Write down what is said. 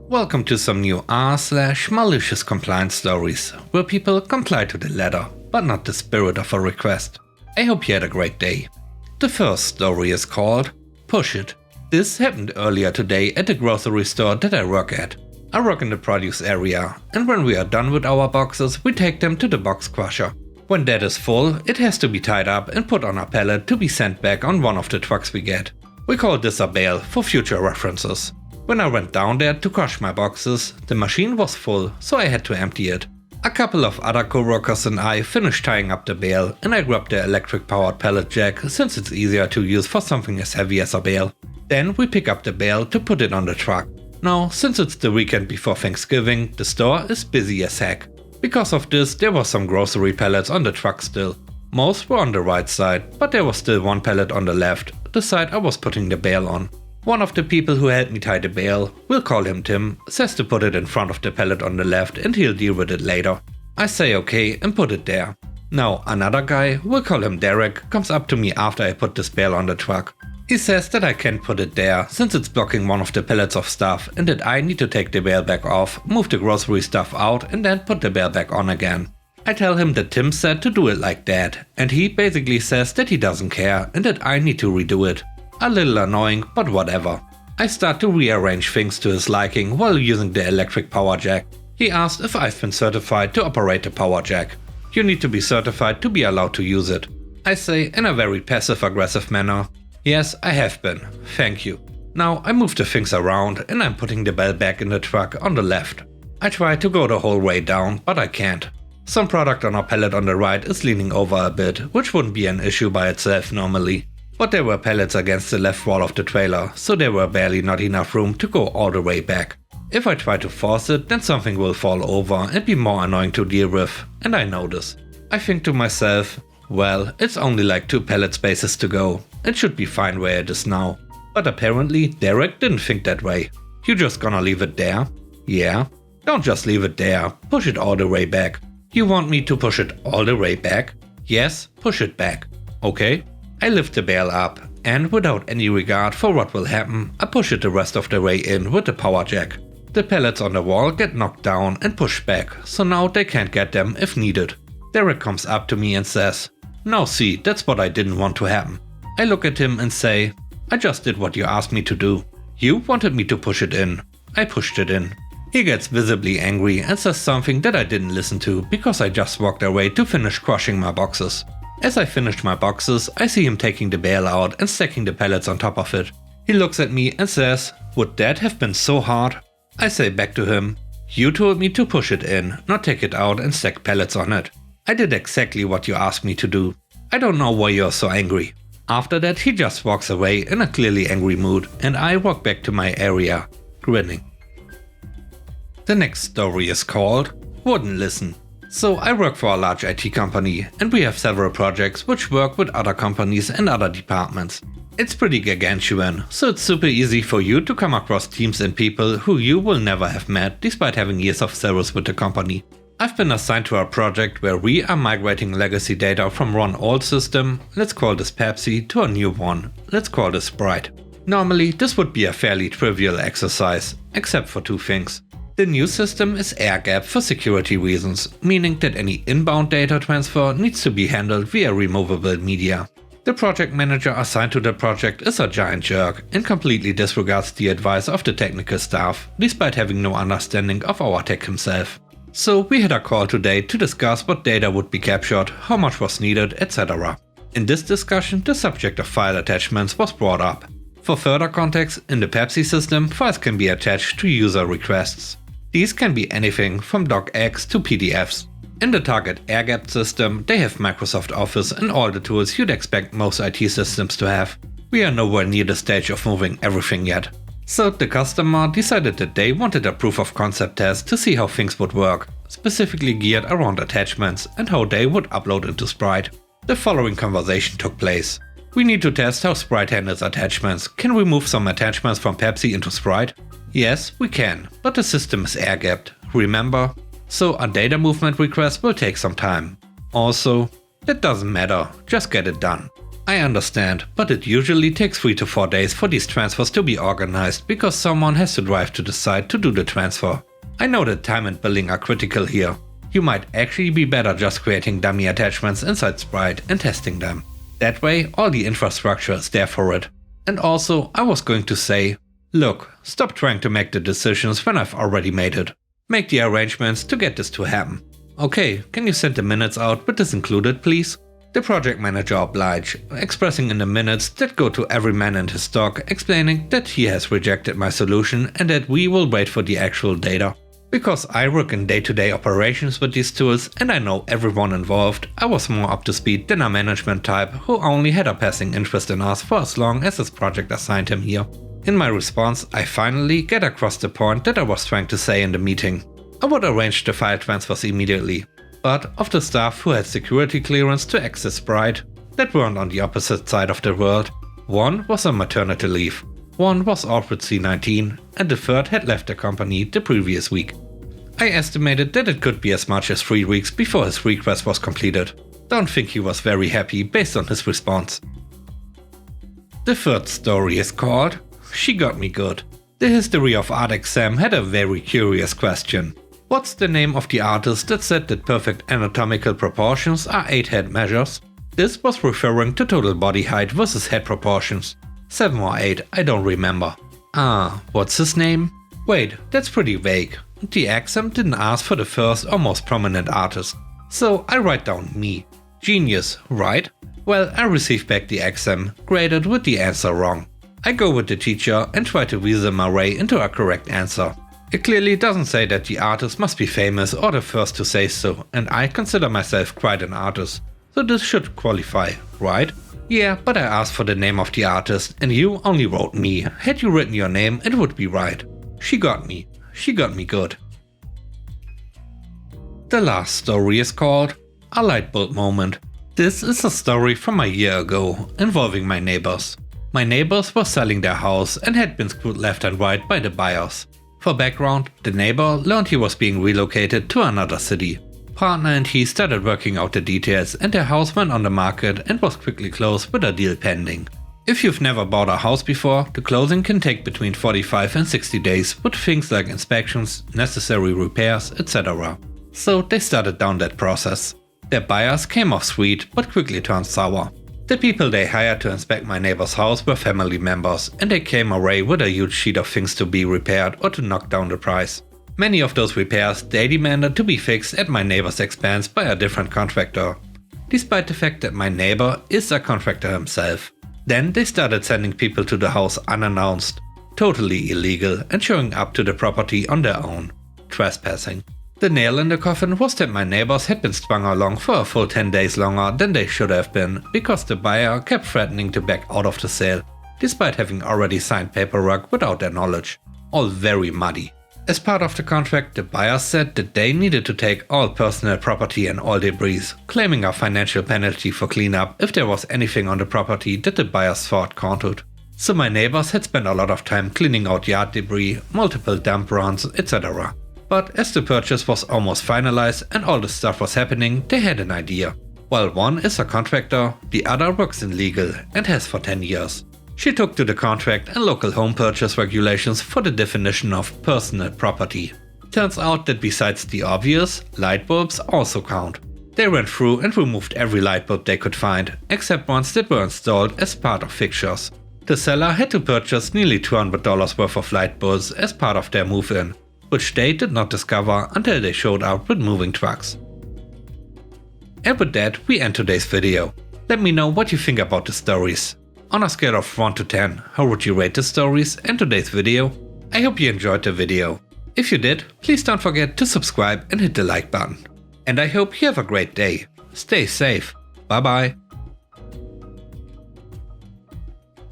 Welcome to some new r/malicious compliance stories, where people comply to the letter, but not the spirit of a request. I hope you had a great day. The first story is called Push It. This happened earlier today at the grocery store that I work at. I work in the produce area, and when we are done with our boxes, we take them to the box crusher. When that is full, it has to be tied up and put on a pallet to be sent back on one of the trucks we get. We call this a bale for future references. When I went down there to crush my boxes, the machine was full, so I had to empty it. A couple of other co-workers and I finished tying up the bale, and I grabbed the electric powered pallet jack since it's easier to use for something as heavy as a bale. Then we pick up the bale to put it on the truck. Now, since it's the weekend before Thanksgiving, the store is busy as heck. Because of this, there were some grocery pallets on the truck still. Most were on the right side, but there was still one pallet on the left, the side I was putting the bale on. One of the people who helped me tie the bale, we'll call him Tim, says to put it in front of the pallet on the left and he'll deal with it later. I say okay and put it there. Now another guy, we'll call him Derek, comes up to me after I put this bale on the truck. He says that I can't put it there since it's blocking one of the pallets of stuff and that I need to take the bale back off, move the grocery stuff out and then put the bale back on again. I tell him that Tim said to do it like that, and he basically says that he doesn't care and that I need to redo it. A little annoying, but whatever. I start to rearrange things to his liking while using the electric power jack. He asked if I've been certified to operate the power jack. You need to be certified to be allowed to use it. I say in a very passive-aggressive manner, yes, I have been, thank you. Now I move the things around and I'm putting the bale back in the truck on the left. I try to go the whole way down, but I can't. Some product on our pallet on the right is leaning over a bit, which wouldn't be an issue by itself normally. But there were pallets against the left wall of the trailer, so there were barely not enough room to go all the way back. If I try to force it, then something will fall over and be more annoying to deal with, and I know this. I think to myself, well, it's only like 2 pallet spaces to go. It should be fine where it is now. But apparently Derek didn't think that way. You just gonna leave it there? Yeah? Don't just leave it there, push it all the way back. You want me to push it all the way back? Yes, push it back. Okay? I lift the bale up, and without any regard for what will happen, I push it the rest of the way in with the power jack. The pallets on the wall get knocked down and pushed back, so now they can't get them if needed. Derek comes up to me and says, "Now see, that's what I didn't want to happen." I look at him and say, "I just did what you asked me to do. You wanted me to push it in. I pushed it in." He gets visibly angry and says something that I didn't listen to because I just walked away to finish crushing my boxes. As I finished my boxes, I see him taking the bale out and stacking the pallets on top of it. He looks at me and says, "Would that have been so hard?" I say back to him, "You told me to push it in, not take it out and stack pallets on it. I did exactly what you asked me to do. I don't know why you're so angry." After that he just walks away in a clearly angry mood and I walk back to my area, grinning. The next story is called Wouldn't Listen. So I work for a large IT company and we have several projects which work with other companies and other departments. It's pretty gargantuan, so it's super easy for you to come across teams and people who you will never have met despite having years of service with the company. I've been assigned to a project where we are migrating legacy data from one old system, let's call this Pepsi, to a new one, let's call this Sprite. Normally this would be a fairly trivial exercise, except for 2 things. The new system is air-gapped for security reasons, meaning that any inbound data transfer needs to be handled via removable media. The project manager assigned to the project is a giant jerk and completely disregards the advice of the technical staff, despite having no understanding of our tech himself. So we had a call today to discuss what data would be captured, how much was needed, etc. In this discussion, the subject of file attachments was brought up. For further context, in the Pepsi system, files can be attached to user requests. These can be anything from docx to PDFs. In the target air-gapped system, they have Microsoft Office and all the tools you'd expect most IT systems to have. We are nowhere near the stage of moving everything yet. So the customer decided that they wanted a proof of concept test to see how things would work, specifically geared around attachments and how they would upload into Sprite. The following conversation took place. We need to test how Sprite handles attachments. Can we move some attachments from Pepsi into Sprite? Yes, we can, but the system is air-gapped, remember? So a data movement request will take some time. Also, that doesn't matter, just get it done. I understand, but it usually takes 3 to 4 days for these transfers to be organized because someone has to drive to the site to do the transfer. I know that time and billing are critical here. You might actually be better just creating dummy attachments inside Sprite and testing them. That way all the infrastructure is there for it. And also I was going to say, look, stop trying to make the decisions when I've already made it. Make the arrangements to get this to happen. Okay, can you send the minutes out with this included, please? The project manager obliged, expressing in the minutes that go to every man and his dog, explaining that he has rejected my solution and that we will wait for the actual data. Because I work in day-to-day operations with these tools and I know everyone involved, I was more up to speed than a management type who only had a passing interest in us for as long as his project assigned him here. In my response, I finally get across the point that I was trying to say in the meeting. I would arrange the file transfers immediately, but of the staff who had security clearance to access Sprite, that weren't on the opposite side of the world. One was on maternity leave, one was off with C-19, and the third had left the company the previous week. I estimated that it could be as much as 3 weeks before his request was completed. Don't think he was very happy based on his response. The third story is called She Got Me Good. The History of Art exam had a very curious question. What's the name of the artist that said that perfect anatomical proportions are 8 head measures? This was referring to total body height versus head proportions. 7 or 8, I don't remember. What's his name? Wait, that's pretty vague. The exam didn't ask for the first or most prominent artist. So I write down me. Genius, right? Well, I received back the exam, graded with the answer wrong. I go with the teacher and try to weasel my way into a correct answer. It clearly doesn't say that the artist must be famous or the first to say so, and I consider myself quite an artist. So this should qualify, right? Yeah, but I asked for the name of the artist and you only wrote me. Had you written your name, it would be right. She got me. She got me good. The last story is called A Light Bulb Moment. This is a story from a year ago, involving my neighbors. My neighbors were selling their house and had been screwed left and right by the buyers. For background, the neighbor learned he was being relocated to another city. Partner and he started working out the details and their house went on the market and was quickly closed with a deal pending. If you've never bought a house before, the closing can take between 45 and 60 days with things like inspections, necessary repairs, etc. So they started down that process. Their buyers came off sweet but quickly turned sour. The people they hired to inspect my neighbor's house were family members and they came away with a huge sheet of things to be repaired or to knock down the price. Many of those repairs they demanded to be fixed at my neighbor's expense by a different contractor, despite the fact that my neighbor is a contractor himself. Then they started sending people to the house unannounced, totally illegal and showing up to the property on their own, trespassing. The nail in the coffin was that my neighbors had been strung along for a full 10 days longer than they should have been because the buyer kept threatening to back out of the sale, despite having already signed paperwork without their knowledge. All very muddy. As part of the contract, the buyers said that they needed to take all personal property and all debris, claiming a financial penalty for cleanup if there was anything on the property that the buyers thought counted. So my neighbors had spent a lot of time cleaning out yard debris, multiple dump runs, etc. But as the purchase was almost finalized and all the stuff was happening, they had an idea. While one is a contractor, the other works in legal and has for 10 years. She took to the contract and local home purchase regulations for the definition of personal property. Turns out that besides the obvious, light bulbs also count. They went through and removed every light bulb they could find, except ones that were installed as part of fixtures. The seller had to purchase nearly $200 worth of light bulbs as part of their move-in, which they did not discover until they showed up with moving trucks. And with that, we end today's video. Let me know what you think about the stories. On a scale of 1 to 10, how would you rate the stories and today's video? I hope you enjoyed the video. If you did, please don't forget to subscribe and hit the like button. And I hope you have a great day. Stay safe. Bye bye.